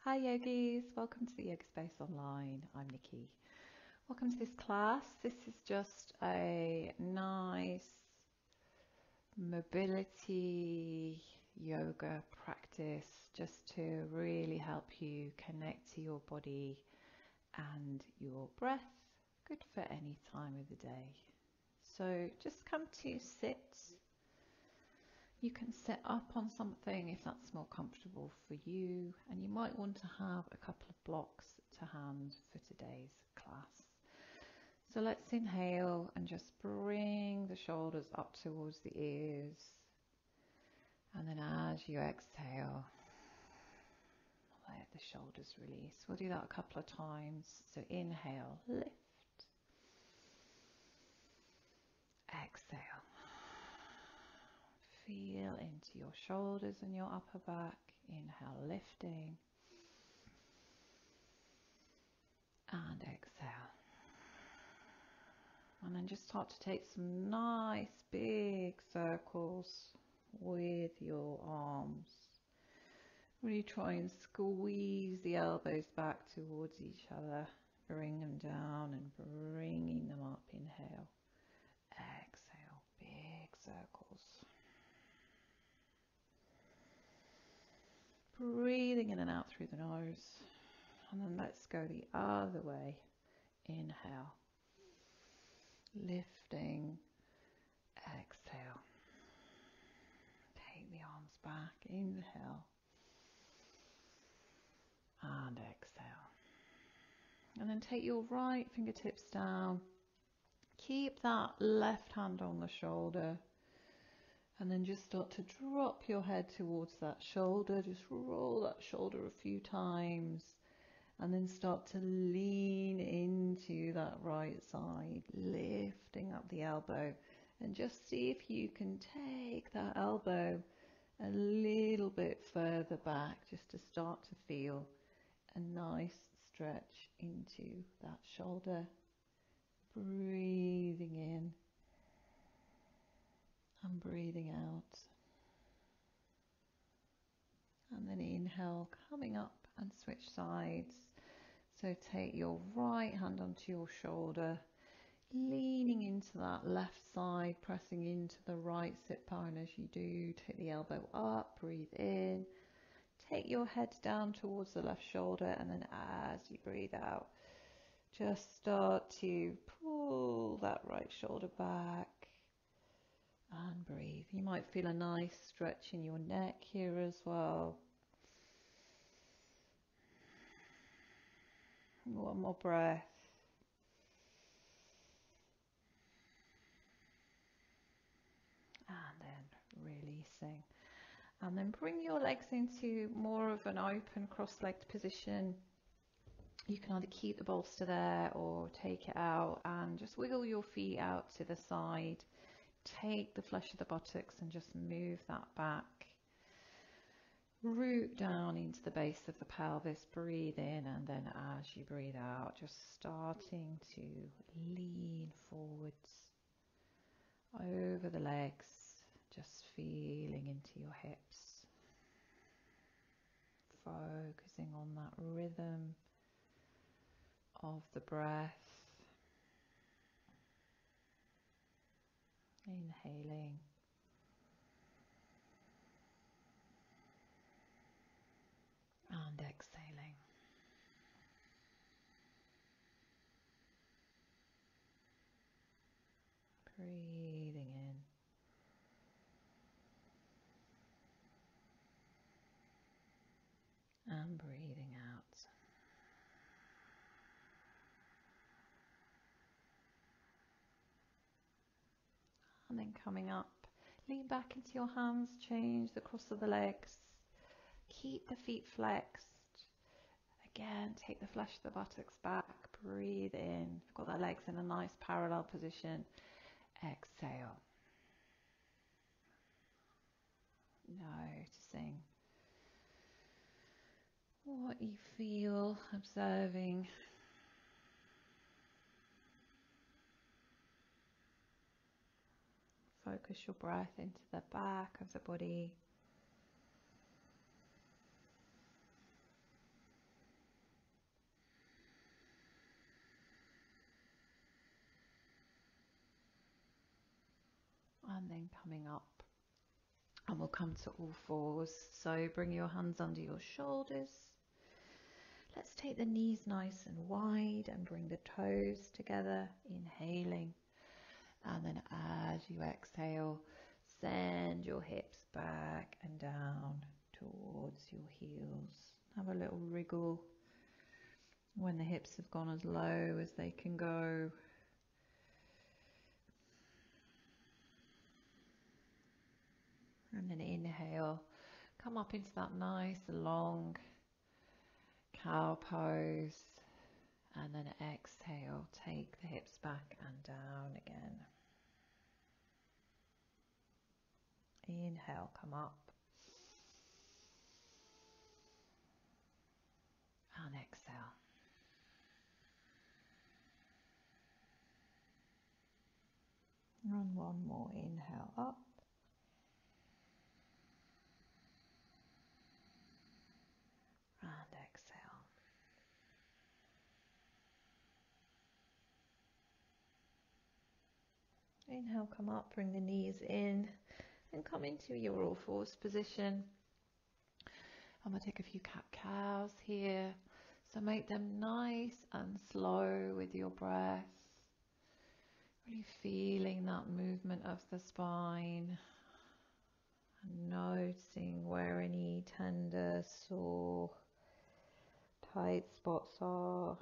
Hi yogis, welcome to the Yoga Space Online. I'm Nichi. Welcome to this class. This is just a nice mobility yoga practice just to really help you connect to your body and your breath. Good for any time of the day. So just come to sit. You can sit up on something if that's more comfortable for you, and you might want to have a couple of blocks to hand for today's class. So let's inhale and just bring the shoulders up towards the ears, and then as you exhale, let the shoulders release. We'll do that a couple of times. So inhale, lift, exhale. Feel into your shoulders and your upper back. Inhale, lifting, and exhale. And then just start to take some nice big circles with your arms. Really try and squeeze the elbows back towards each other. Bring them down and bringing them up. Inhale, exhale, big circles. Breathing in and out through the nose, and then let's go the other way. Inhale, lifting, exhale. Take the arms back, inhale, and exhale. And then take your right fingertips down. Keep that left hand on the shoulder. And then just start to drop your head towards that shoulder. Just roll that shoulder a few times. And then start to lean into that right side, lifting up the elbow. And just see if you can take that elbow a little bit further back, just to start to feel a nice stretch into that shoulder. Breathing in. And breathing out. And then inhale, coming up and switch sides. So take your right hand onto your shoulder, leaning into that left side, pressing into the right sit bone as you do. Take the elbow up, breathe in. Take your head down towards the left shoulder, and then as you breathe out, just start to pull that right shoulder back. And breathe. You might feel a nice stretch in your neck here as well. One more breath. And then releasing. And then bring your legs into more of an open cross-legged position. You can either keep the bolster there or take it out and just wiggle your feet out to the side. Take the flesh of the buttocks and just move that back. Root down into the base of the pelvis. Breathe in, and then as you breathe out, just starting to lean forwards over the legs, just feeling into your hips. Focusing on that rhythm of the breath. Inhaling. And exhaling. Breathing in. And breathing out. And then coming up, lean back into your hands, change the cross of the legs. Keep the feet flexed. Again, take the flesh of the buttocks back. Breathe in. You've got the legs in a nice parallel position. Exhale. Noticing what you feel, observing. Focus your breath into the back of the body. and then coming up. And we'll come to all fours. So bring your hands under your shoulders. Let's take the knees nice and wide and bring the toes together, inhaling. And then as you exhale, send your hips back and down towards your heels. Have a little wriggle when the hips have gone as low as they can go. And then inhale, come up into that nice long cow pose. And then exhale, take the hips back and down again. Inhale, come up. And exhale. And one more, inhale up. And exhale. Inhale, come up, bring the knees in and come into your all fours position. I'm going to take a few cat-cows here. So make them nice and slow with your breath. Really feeling that movement of the spine. And noticing where any tender, sore, tight spots are.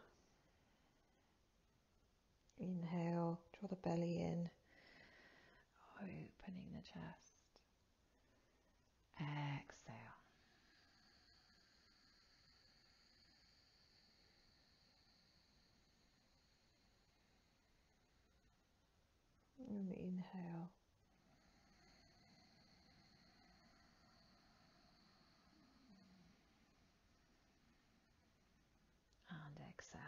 Inhale, draw the belly in. Opening the chest. Exhale. And inhale. And exhale.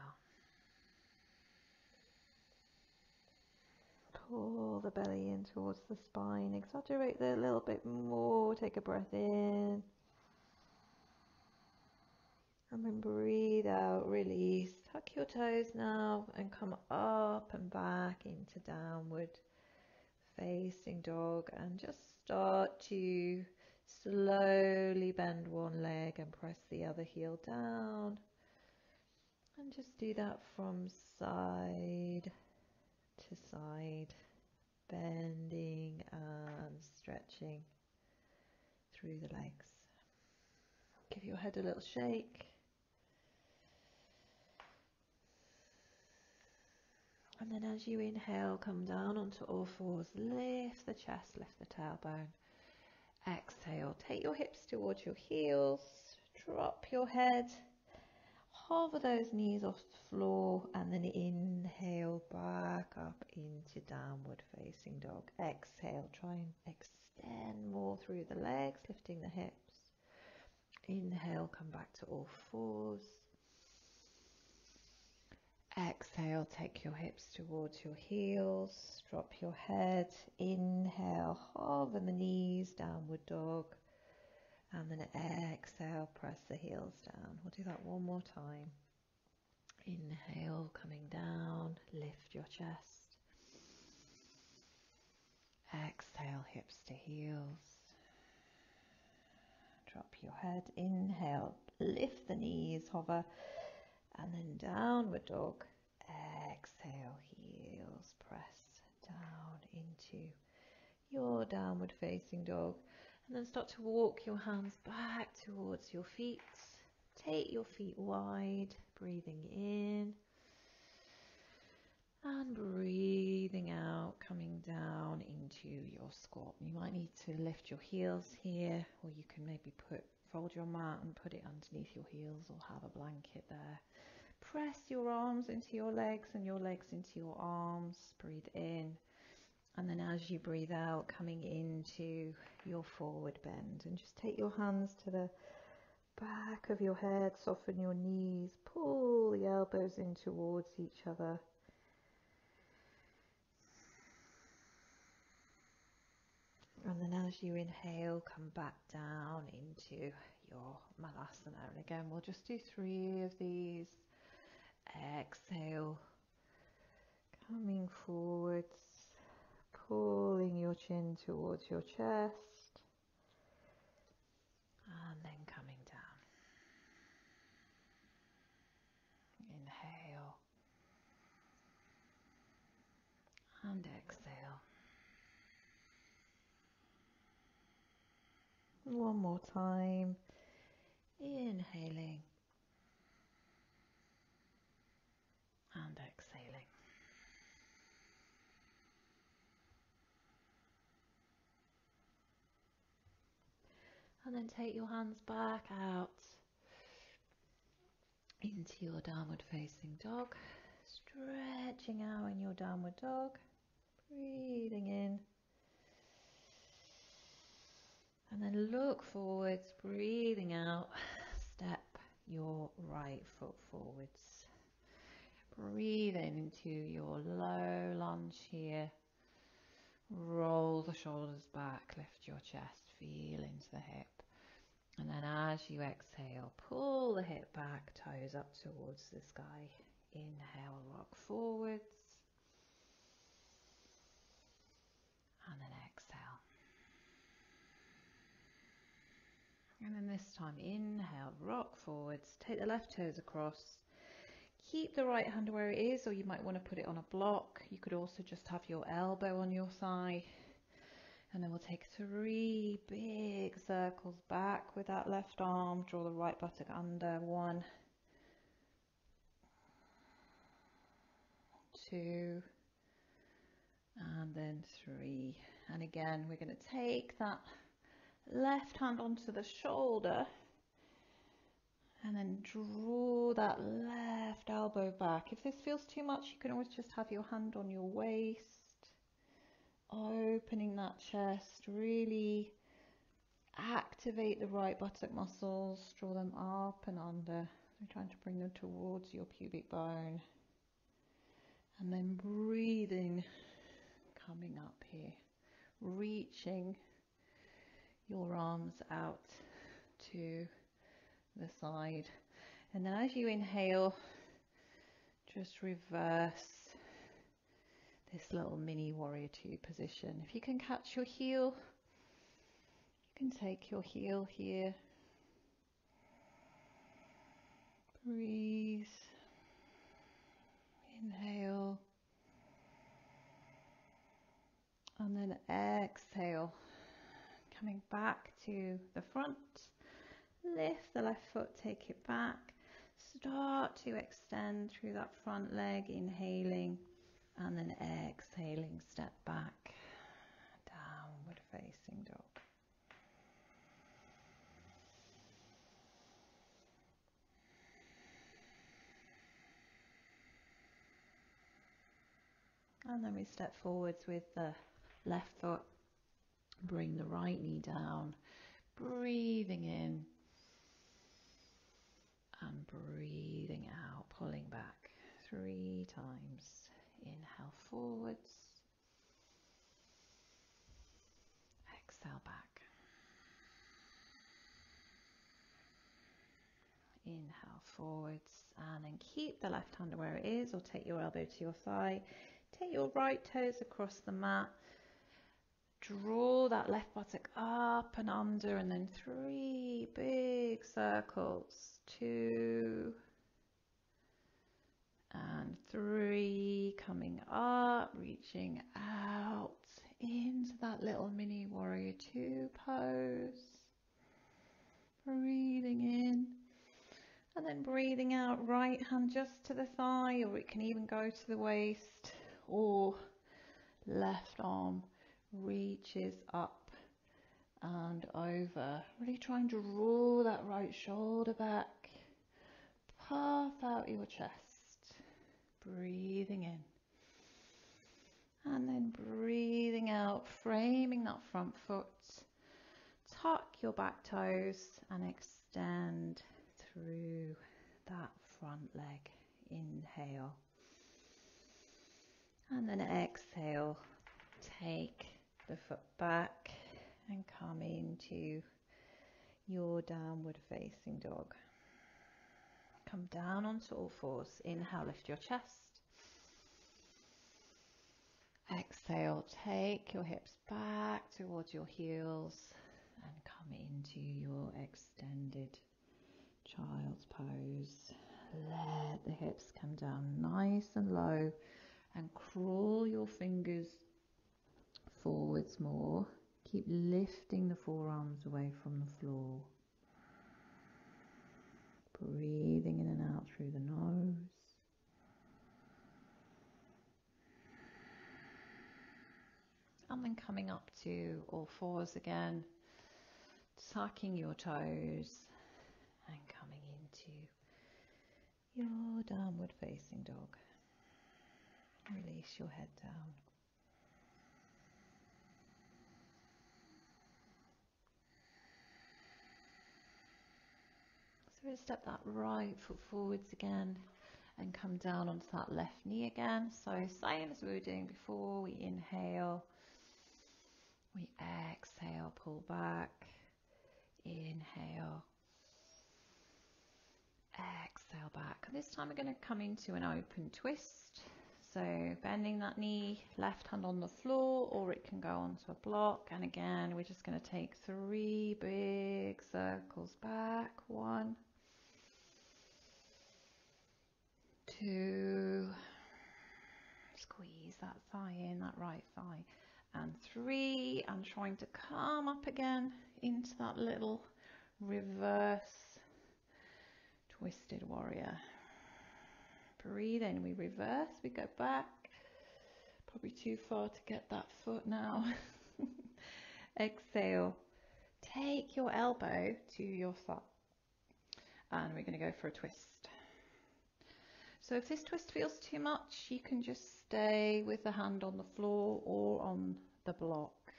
Pull the belly in towards the spine. Exaggerate there a little bit more. Take a breath in. And then breathe out, release. Tuck your toes now and come up and back into downward facing dog. And just start to slowly bend one leg and press the other heel down. And just do that from side to side, bending and stretching through the legs. Give your head a little shake. And then as you inhale, come down onto all fours, lift the chest, lift the tailbone. Exhale, take your hips towards your heels, drop your head, hover those knees off the floor, and then inhale back up into downward facing dog. Exhale, try and extend more through the legs, lifting the hips. Inhale, come back to all fours. Exhale, take your hips towards your heels, drop your head, inhale, hover the knees, downward dog, and then exhale, press the heels down. We'll do that one more time. Inhale, coming down, lift your chest. Exhale, hips to heels. Drop your head, inhale, lift the knees, hover, and then downward dog. Exhale, heels press down into your downward facing dog. And then start to walk your hands back towards your feet. Take your feet wide, breathing in. And breathing out, coming down into your squat. You might need to lift your heels here, or you can maybe fold your mat and put it underneath your heels, or have a blanket there. Press your arms into your legs and your legs into your arms. Breathe in. And then as you breathe out, coming into your forward bend. And just take your hands to the back of your head. Soften your knees. Pull the elbows in towards each other. And then as you inhale, come back down into your Malasana. And again, we'll just do 3 of these. Exhale, coming forwards, pull pulling your chin towards your chest and then coming down. Inhale and exhale. One more time. Inhaling and exhaling. And then take your hands back out into your downward facing dog. Stretching out in your downward dog. Breathing in. And then look forwards, breathing out. Step your right foot forwards. Breathe in into your low lunge here. Roll the shoulders back, lift your chest, feel into the hip. And then as you exhale, pull the hip back, toes up towards the sky. Inhale, rock forwards. And then exhale. And then this time, inhale, rock forwards, take the left toes across. Keep the right hand where it is, or you might want to put it on a block. You could also just have your elbow on your thigh. And then we'll take 3 big circles back with that left arm. Draw the right buttock under. 1, 2, and then 3. And again, we're going to take that left hand onto the shoulder and then draw that left elbow back. If this feels too much, you can always just have your hand on your waist, opening that chest, really activate the right buttock muscles, draw them up and under. We're trying to bring them towards your pubic bone. And then breathing, coming up here, reaching your arms out to the side. And then as you inhale, just reverse this little mini warrior 2 position. If you can catch your heel, you can take your heel here. Breathe. Inhale. And then exhale. Coming back to the front. Lift the left foot, take it back. Start to extend through that front leg, inhaling. And then exhaling, step back. Downward facing dog. And then we step forwards with the left foot. Bring the right knee down. Breathing in. And breathing out. Pulling back 3 times. Inhale forwards. Exhale back. Inhale forwards. And then keep the left hand where it is, or take your elbow to your thigh. Take your right toes across the mat. Draw that left buttock up and under, and then 3 big circles. 2 and 3, coming up, reaching out into that little mini warrior 2 pose. Breathing in. And then breathing out, right hand just to the thigh, or it can even go to the waist, or left arm reaches up and over. Really try and draw that right shoulder back. Puff out your chest. Breathing in. And then breathing out, framing that front foot. Tuck your back toes and extend through that front leg. Inhale. And then exhale. Take the foot back and come into your downward facing dog. Come down onto all fours. Inhale, lift your chest. Exhale, take your hips back towards your heels and come into your extended child's pose. Let the hips come down nice and low and crawl your fingers forwards more. Keep lifting the forearms away from the floor. Breathing in and out through the nose. And then coming up to all fours again, tucking your toes and coming into your downward facing dog. Release your head down. So we'll step that right foot forwards again and come down onto that left knee again. So same as we were doing before, we inhale, we exhale, pull back, inhale, exhale back. This time we're going to come into an open twist. So bending that knee, left hand on the floor, or it can go onto a block. And again, we're just going to take 3 big circles back. 1, 2, squeeze that thigh in, that right thigh, and 3, and trying to come up again into that little reverse twisted warrior. Breathe in, we reverse, we go back, probably too far to get that foot now. Exhale, take your elbow to your thigh, and we're going to go for a twist. So if this twist feels too much, you can just stay with the hand on the floor or on the block.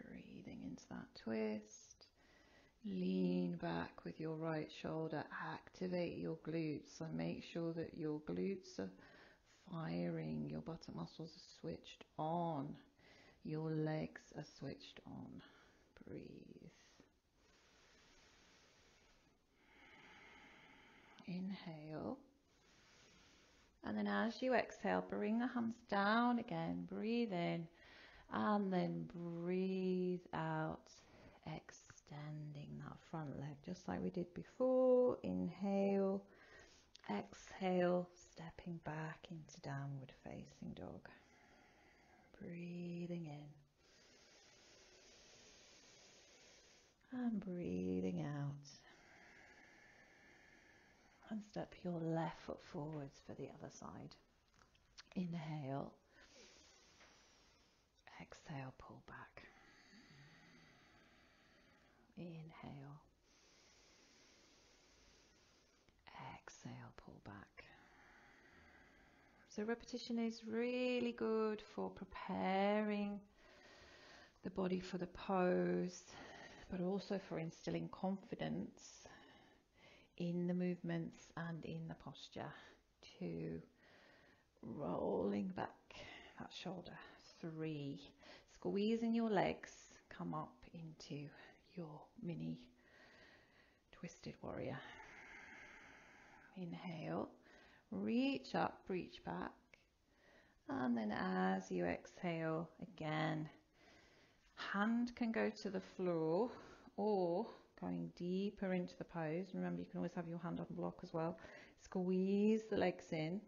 Breathing into that twist. Lean back with your right shoulder, activate your glutes, so make sure that your glutes are firing, your buttock muscles are switched on, your legs are switched on. Breathe. Inhale, and then as you exhale, bring the hands down again, breathe in, and then breathe out, extending that front leg just like we did before. Inhale, exhale, stepping back into downward facing dog. Breathing in and breathing out. And step your left foot forwards for the other side. Inhale, exhale, pull back. Inhale, exhale, pull back. So repetition is really good for preparing the body for the pose, but also for instilling confidence in the movements and in the posture. 2, rolling back that shoulder. 3, squeezing your legs, come up into your mini twisted warrior. Inhale, reach up, reach back, and then as you exhale again, hand can go to the floor or going deeper into the pose. Remember, you can always have your hand on the block as well. Squeeze the legs in,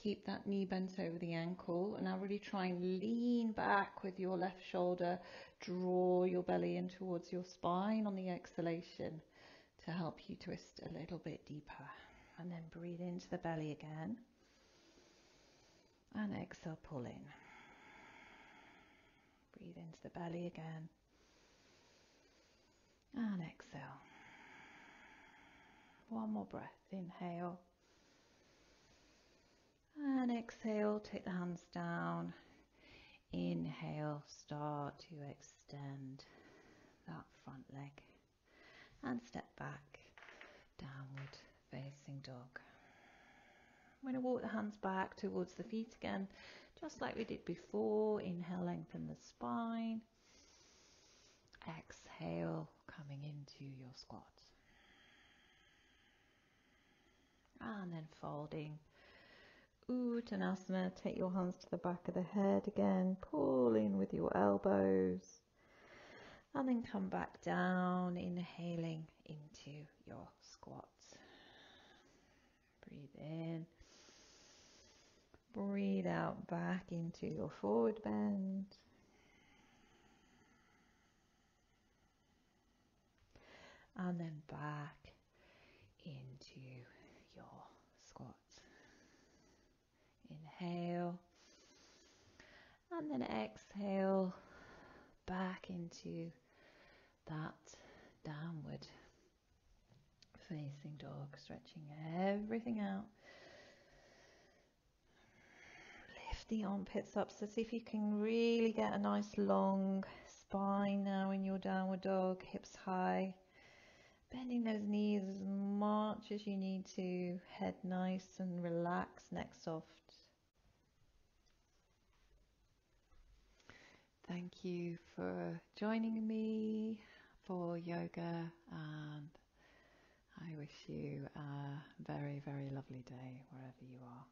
keep that knee bent over the ankle, and now really try and lean back with your left shoulder. Draw your belly in towards your spine on the exhalation to help you twist a little bit deeper. And then breathe into the belly again, and exhale, pull in. Breathe into the belly again, and exhale. One more breath. Inhale, and exhale, take the hands down. Inhale, start to extend that front leg and step back, downward facing dog. I'm going to walk the hands back towards the feet again, just like we did before. Inhale, lengthen the spine. Exhale, coming into your squat. And then folding Uttanasana, take your hands to the back of the head again, pull in with your elbows, and then come back down, inhaling into your squats. Breathe in, breathe out back into your forward bend. And then back into your squats. Inhale, and then exhale back into that downward facing dog, stretching everything out. Lift the armpits up, so see if you can really get a nice long spine now in your downward dog, hips high. Bending those knees as much as you need to, head nice and relaxed, neck soft. Thank you for joining me for yoga, and I wish you a very, very lovely day wherever you are.